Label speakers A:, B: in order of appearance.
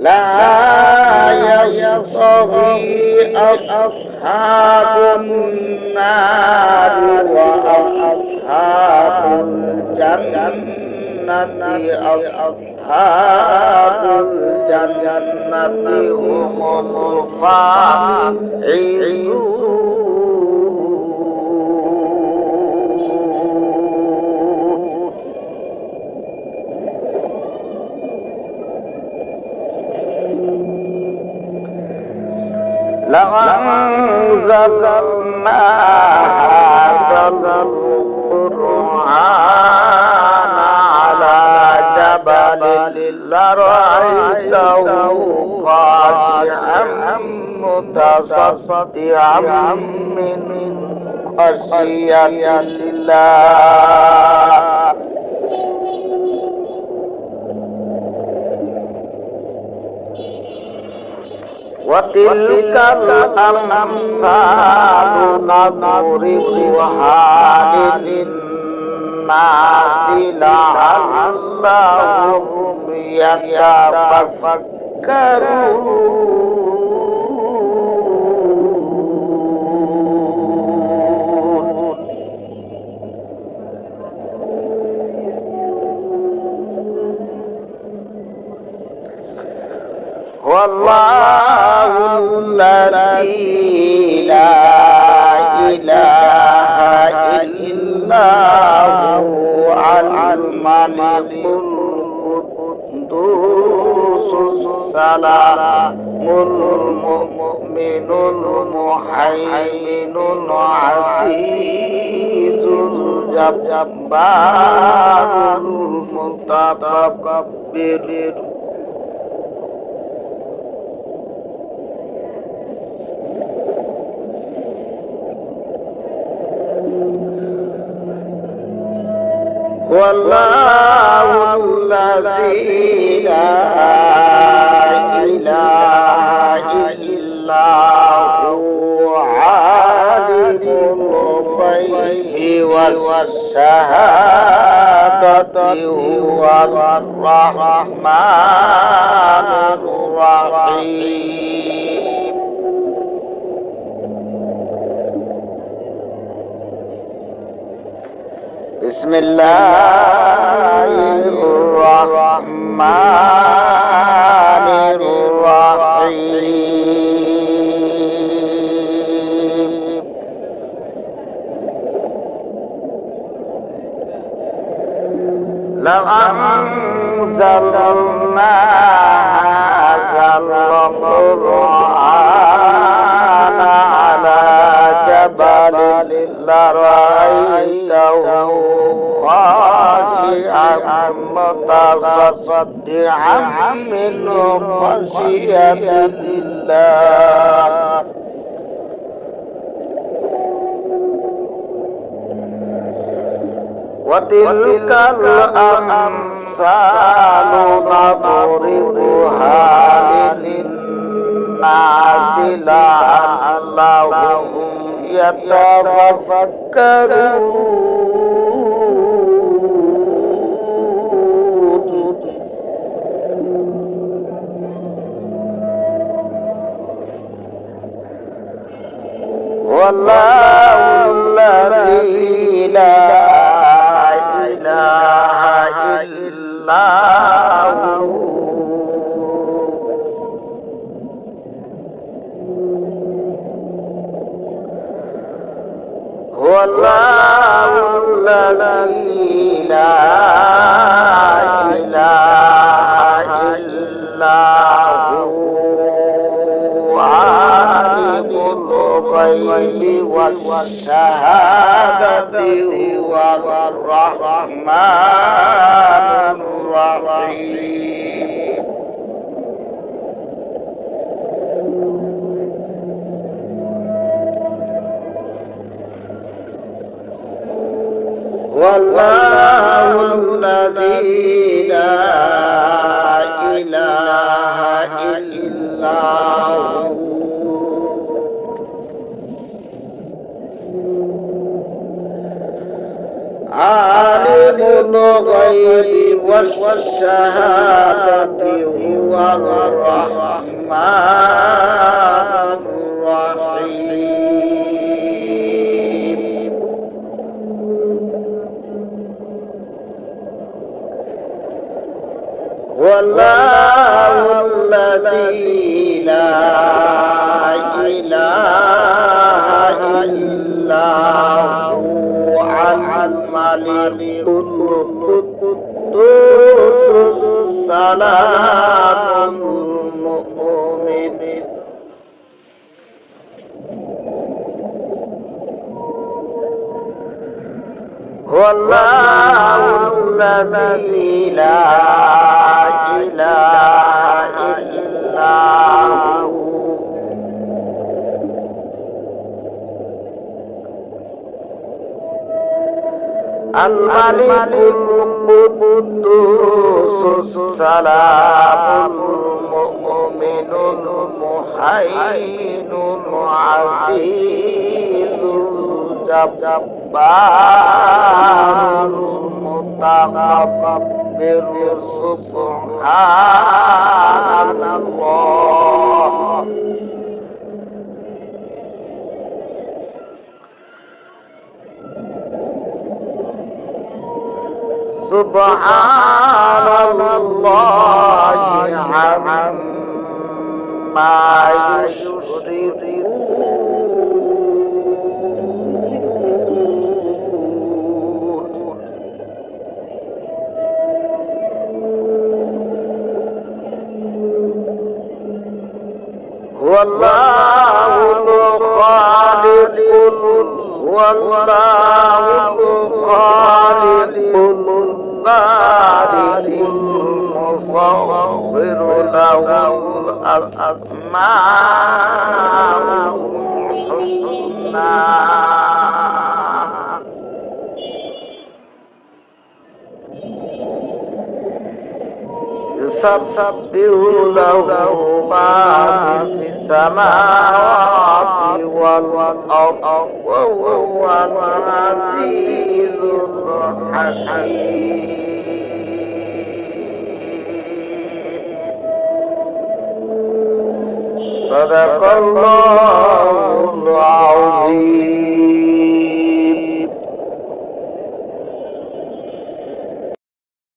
A: لا يستوي أصحاب النار وأصحاب الجنة أصحاب الجنة هم الفائزون. لو أنزلنا هذا القرآن على جبل لرأيته خاشعا متصدعا من خشية الله. وتلك الأمثال نضربها للناس لعلهم يتفكرون. والله الذي لا إله إلا هو الملك القدوس السلام المؤمن المهيمن العزيز الجبار المتكبر. والله الذي لا إله إلا هو عالم الغيب والشهادة هو الرحمن الرحيم. بسم الله الرحمن الرحيم. لو أنزلنا هذا القرآن على جبل لرأيته خاشعا متصدعا من خشية الله. وتلك الأمثال نضربها للناس لعلهم يتفكرون. والله الذي لا إله إلا هو الله الذي لا إله إلا هو عالم الغيب والشهادة هو الرحمن الرحيم. والله الذي لا إله إلا هو عالم الغيب والشهادة هو الرحمن الرحيم والله الذي لا إله إلا هو الملك القدوس السلام المؤمن والله الذي لا إله إلا هو الملك القدوس السلام المؤمن المهيمن العزيز الجبار المتكبر سبحان الله سبحان الله عما يشركون والله الخالق والله الخالق البارئ المصور له الأسماء الحسنى يسبح له ما في السماوات والأرض وهو العزيز الحكيم صدق الله العظيم